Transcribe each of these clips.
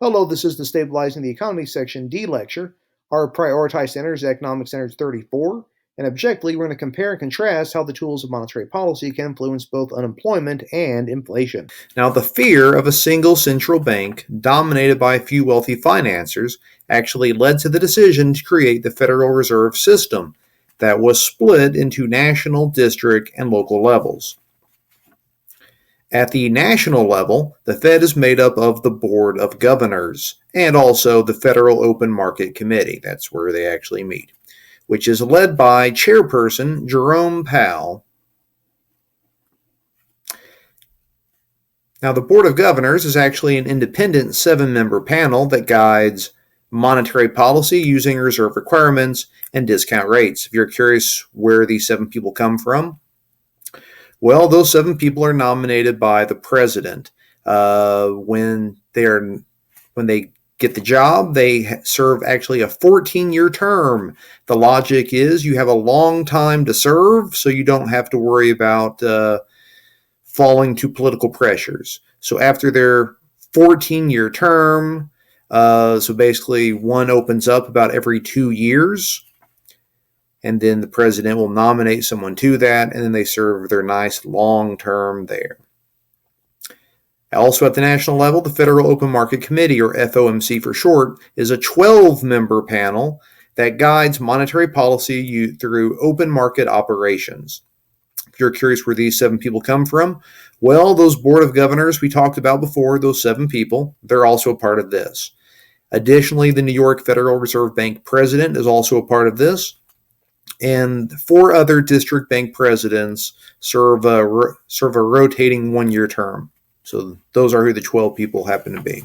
Hello, this is the Stabilizing the Economy Section D lecture. Our prioritized center is Economic Center 34, and objectively, we're going to compare and contrast how the tools of monetary policy can influence both unemployment and inflation. Now, the fear of a single central bank dominated by a few wealthy financiers actually led to the decision to create the Federal Reserve System that was split into national, district, and local levels. At the national level, the Fed is made up of the Board of Governors and also the Federal Open Market Committee. That's where they actually meet, which is led by Chairperson Jerome Powell. Now, the Board of Governors is actually an independent 7-member panel that guides monetary policy using reserve requirements and discount rates. If you're curious where these 7 people come from, well, those 7 people are nominated by the president. When they get the job, they serve actually a 14-year term. The logic is you have a long time to serve, so you don't have to worry about falling to political pressures. So after their 14-year term, so basically one opens up about every 2 years, and then the president will nominate someone to that, and then they serve their nice long term there. Also at the national level, the Federal Open Market Committee, or FOMC for short, is a 12-member panel that guides monetary policy through open market operations. If you're curious where these 7 people come from, well, those Board of Governors we talked about before, those 7 people, they're also a part of this. Additionally, the New York Federal Reserve Bank president is also a part of this. And 4 other district bank presidents serve a rotating 1-year term. So those are who the 12 people happen to be.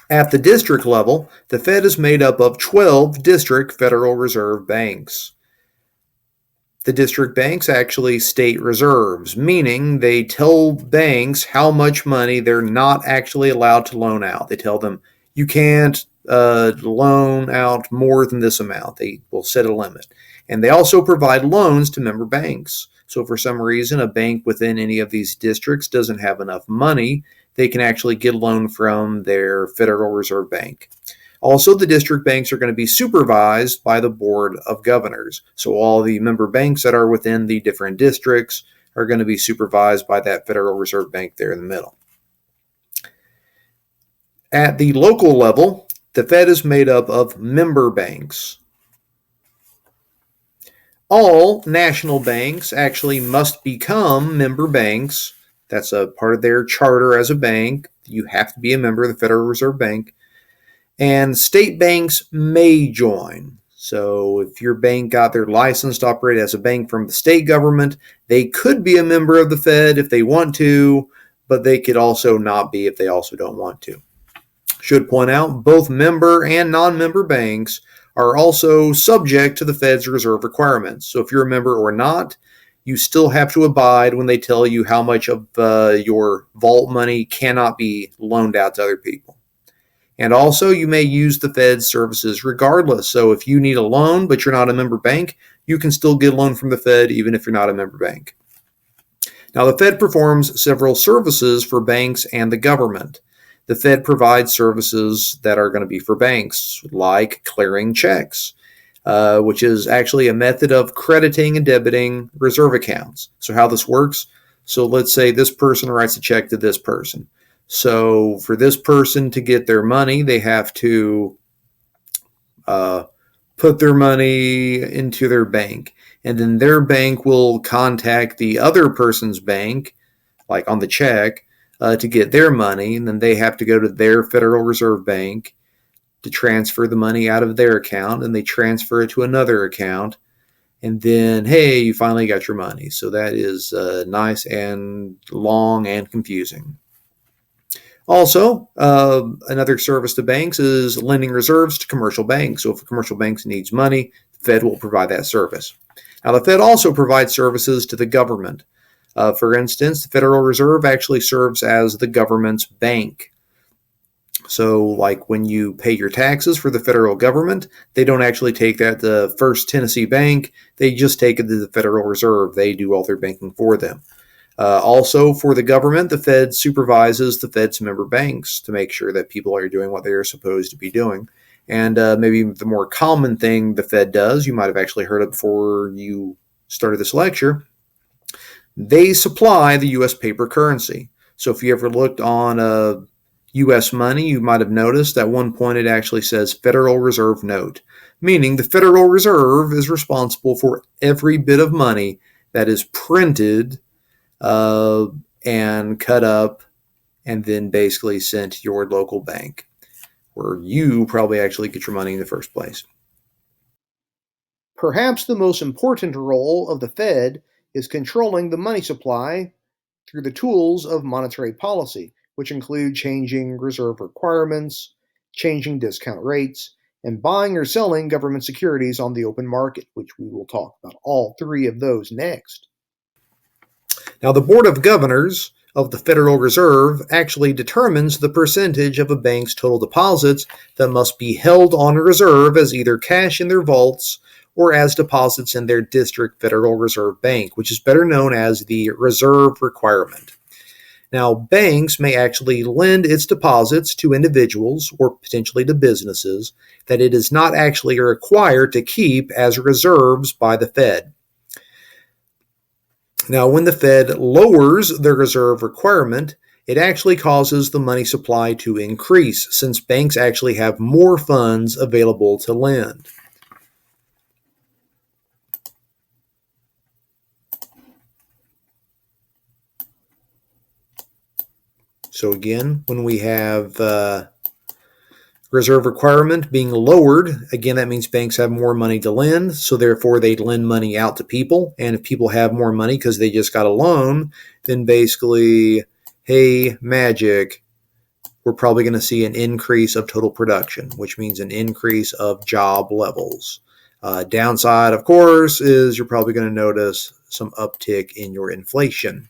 At the district level, the Fed is made up of 12 district Federal Reserve banks. The district banks actually state reserves, meaning they tell banks how much money they're not actually allowed to loan out. They tell them, you can't loan out more than this amount. They will set a limit. And they also provide loans to member banks. So if for some reason a bank within any of these districts doesn't have enough money, they can actually get a loan from their Federal Reserve Bank. Also, the district banks are going to be supervised by the Board of Governors. So all the member banks that are within the different districts are going to be supervised by that Federal Reserve Bank there in the middle. At the local level, the Fed is made up of member banks. All national banks actually must become member banks. That's a part of their charter as a bank. You have to be a member of the Federal Reserve Bank. And state banks may join. So if your bank got their license to operate as a bank from the state government, they could be a member of the Fed if they want to, but they could also not be if they also don't want to. Should point out, both member and non-member banks are also subject to the Fed's reserve requirements. So if you're a member or not, you still have to abide when they tell you how much of your vault money cannot be loaned out to other people. And also, you may use the Fed's services regardless. So if you need a loan, but you're not a member bank, you can still get a loan from the Fed even if you're not a member bank. Now, the Fed performs several services for banks and the government. The Fed provides services that are going to be for banks, like clearing checks, which is actually a method of crediting and debiting reserve accounts. So how this works, so let's say this person writes a check to this person. So for this person to get their money, they have to put their money into their bank. And then their bank will contact the other person's bank, like on the check, to get their money, and then they have to go to their Federal Reserve Bank to transfer the money out of their account, and they transfer it to another account, and then, hey, you finally got your money. So that is nice and long and confusing. Also, another service to banks is lending reserves to commercial banks. So if a commercial bank needs money, the Fed will provide that service. Now, the Fed also provides services to the government. For instance, the Federal Reserve actually serves as the government's bank. So like when you pay your taxes for the federal government, they don't actually take that to First Tennessee Bank. They just take it to the Federal Reserve. They do all their banking for them. Also, for the government, the Fed supervises the Fed's member banks to make sure that people are doing what they are supposed to be doing. And maybe the more common thing the Fed does, you might have actually heard it before you started this lecture, they supply the U.S. paper currency. So if you ever looked on U.S. money, you might have noticed at one point it actually says Federal Reserve Note, meaning the Federal Reserve is responsible for every bit of money that is printed and cut up and then basically sent to your local bank, where you probably actually get your money in the first place. Perhaps the most important role of the Fed is controlling the money supply through the tools of monetary policy, which include changing reserve requirements, changing discount rates, and buying or selling government securities on the open market, which we will talk about all three of those next. Now, the Board of Governors of the Federal Reserve actually determines the percentage of a bank's total deposits that must be held on reserve as either cash in their vaults or as deposits in their district Federal Reserve Bank, which is better known as the reserve requirement. Now, banks may actually lend its deposits to individuals or potentially to businesses that it is not actually required to keep as reserves by the Fed. Now, when the Fed lowers the reserve requirement, it actually causes the money supply to increase, since banks actually have more funds available to lend. So again, when we have reserve requirement being lowered, again, that means banks have more money to lend, so therefore they lend money out to people. And if people have more money because they just got a loan, then basically, hey, magic, we're probably going to see an increase of total production, which means an increase of job levels. Downside, of course, is you're probably going to notice some uptick in your inflation.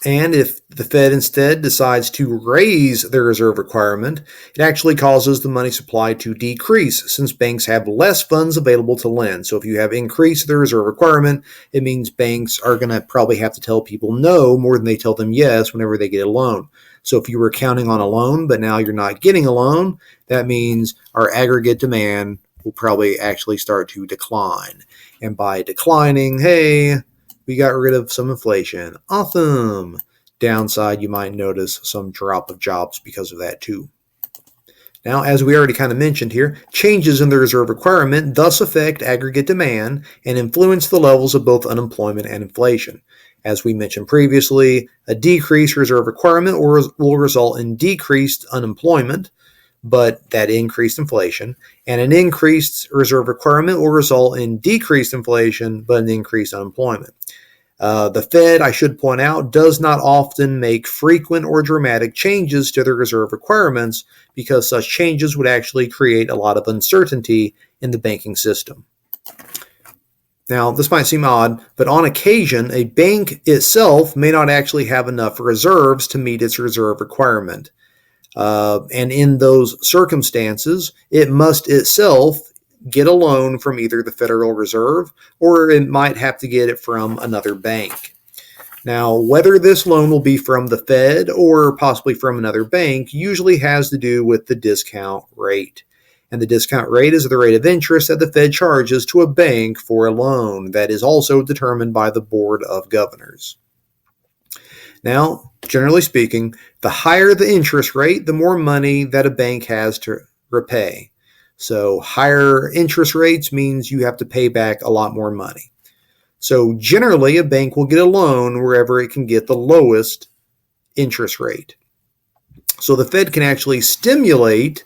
And if the Fed instead decides to raise their reserve requirement, it actually causes the money supply to decrease, since banks have less funds available to lend. So if you have increased the reserve requirement, it means banks are going to probably have to tell people no more than they tell them yes whenever they get a loan. So if you were counting on a loan, but now you're not getting a loan, that means our aggregate demand will probably actually start to decline. And by declining, hey, we got rid of some inflation. Awesome. Downside, you might notice some drop of jobs because of that too. Now, as we already kind of mentioned here, changes in the reserve requirement thus affect aggregate demand and influence the levels of both unemployment and inflation. As we mentioned previously, a decreased reserve requirement will result in decreased unemployment, but that increased inflation, and an increased reserve requirement will result in decreased inflation, but an increased unemployment. The Fed, I should point out, does not often make frequent or dramatic changes to their reserve requirements because such changes would actually create a lot of uncertainty in the banking system. Now, this might seem odd, but on occasion, a bank itself may not actually have enough reserves to meet its reserve requirement. And in those circumstances, it must itself get a loan from either the Federal Reserve or it might have to get it from another bank. Now, whether this loan will be from the Fed or possibly from another bank usually has to do with the discount rate. And the discount rate is the rate of interest that the Fed charges to a bank for a loan that is also determined by the Board of Governors. Now, generally speaking, the higher the interest rate, the more money that a bank has to repay. So higher interest rates means you have to pay back a lot more money. So generally, a bank will get a loan wherever it can get the lowest interest rate. So the Fed can actually stimulate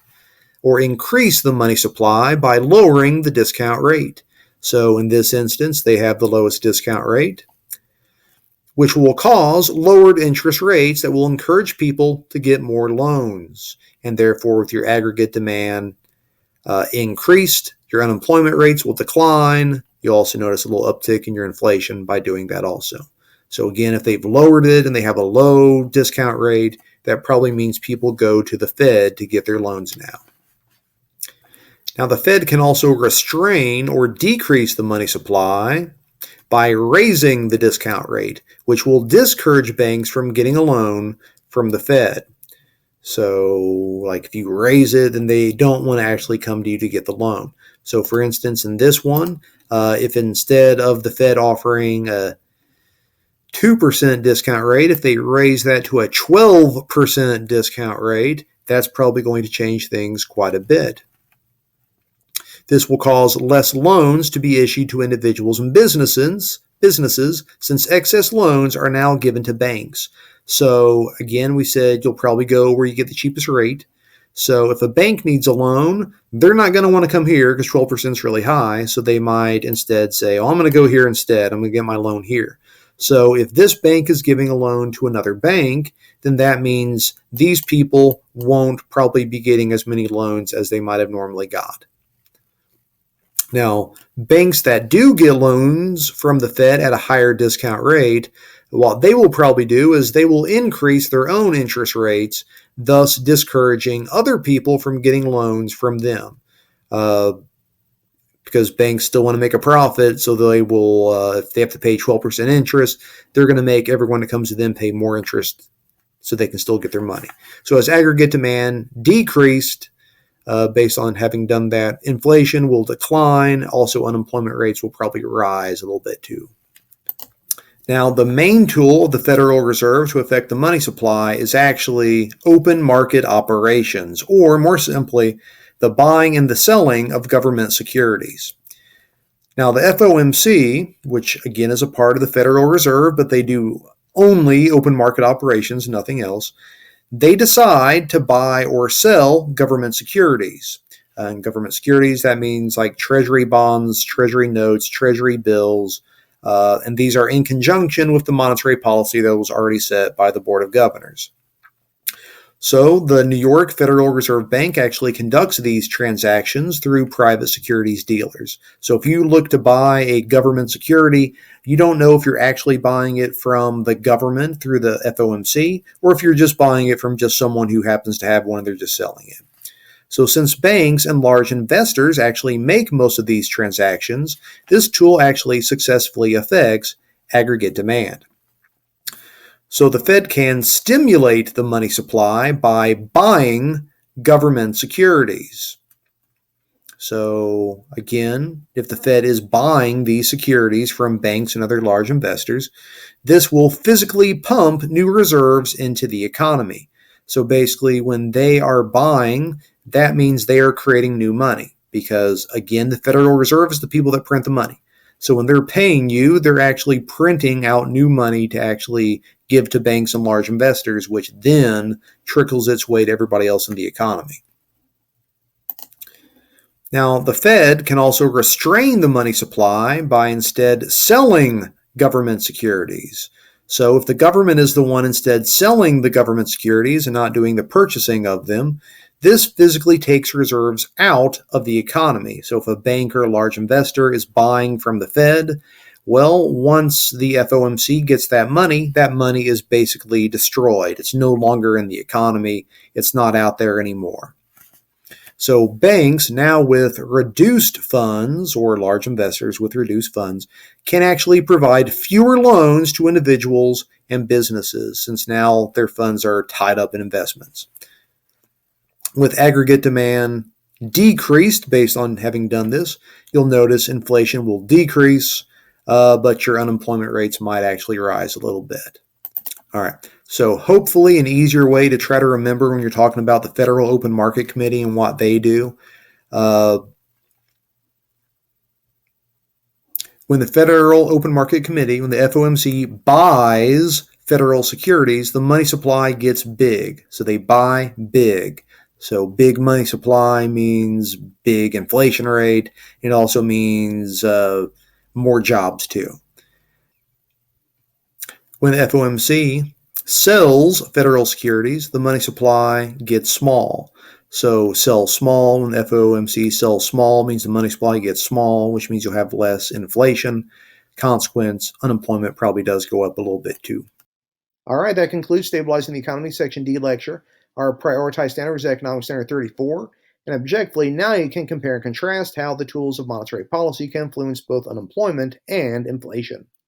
or increase the money supply by lowering the discount rate. So in this instance, they have the lowest discount rate, which will cause lowered interest rates that will encourage people to get more loans. And therefore, with your aggregate demand increased, your unemployment rates will decline. You'll also notice a little uptick in your inflation by doing that also. So again, if they've lowered it and they have a low discount rate, that probably means people go to the Fed to get their loans now. Now, the Fed can also restrain or decrease the money supply by raising the discount rate, which will discourage banks from getting a loan from the Fed. So, like if you raise it, then they don't want to actually come to you to get the loan. So, for instance, in this one, if instead of the Fed offering a 2% discount rate, if they raise that to a 12% discount rate, that's probably going to change things quite a bit. This will cause less loans to be issued to individuals and businesses since excess loans are now given to banks. So again, we said you'll probably go where you get the cheapest rate. So if a bank needs a loan, they're not going to want to come here because 12% is really high. So they might instead say, oh, I'm going to go here instead. I'm going to get my loan here. So if this bank is giving a loan to another bank, then that means these people won't probably be getting as many loans as they might have normally got. Now, banks that do get loans from the Fed at a higher discount rate, what they will probably do is they will increase their own interest rates, thus discouraging other people from getting loans from them. Because banks still want to make a profit, so they will, if they have to pay 12% interest, they're going to make everyone that comes to them pay more interest so they can still get their money. So as aggregate demand decreased, based on having done that, inflation will decline. Also, unemployment rates will probably rise a little bit too. Now, the main tool of the Federal Reserve to affect the money supply is actually open market operations, or more simply, the buying and the selling of government securities. Now, the FOMC, which again is a part of the Federal Reserve, but they do only open market operations, nothing else, they decide to buy or sell government securities. And government securities, that means like treasury bonds, treasury notes, treasury bills, and these are in conjunction with the monetary policy that was already set by the Board of Governors. So the New York Federal Reserve Bank actually conducts these transactions through private securities dealers. So if you look to buy a government security, you don't know if you're actually buying it from the government through the FOMC or if you're just buying it from just someone who happens to have one and they're just selling it. So since banks and large investors actually make most of these transactions, this tool actually successfully affects aggregate demand. So the Fed can stimulate the money supply by buying government securities. So again, if the Fed is buying these securities from banks and other large investors, this will physically pump new reserves into the economy. So basically, when they are buying, that means they are creating new money because, again, the Federal Reserve is the people that print the money. So when they're paying you, they're actually printing out new money to actually give to banks and large investors, which then trickles its way to everybody else in the economy. Now, the Fed can also restrain the money supply by instead selling government securities. So if the government is the one instead selling the government securities and not doing the purchasing of them, this physically takes reserves out of the economy. So if a bank or a large investor is buying from the Fed, well, once the FOMC gets that money is basically destroyed. It's no longer in the economy. It's not out there anymore. So banks now with reduced funds, or large investors with reduced funds, can actually provide fewer loans to individuals and businesses since now their funds are tied up in investments. With aggregate demand decreased based on having done this, you'll notice inflation will decrease, but your unemployment rates might actually rise a little bit. All right, so hopefully an easier way to try to remember when you're talking about the Federal Open Market Committee and what they do. When the Federal Open Market Committee, when the FOMC buys federal securities, the money supply gets big. So they buy big. So big money supply means big inflation rate. It also means more jobs too. When the FOMC sells federal securities, the money supply gets small. So sell small, when the FOMC sells small means the money supply gets small, which means you'll have less inflation. Consequence, unemployment probably does go up a little bit too. All right, that concludes Stabilizing the Economy Section D lecture. Our prioritized standard is Economic Standard 34, And objectively, now you can compare and contrast how the tools of monetary policy can influence both unemployment and inflation.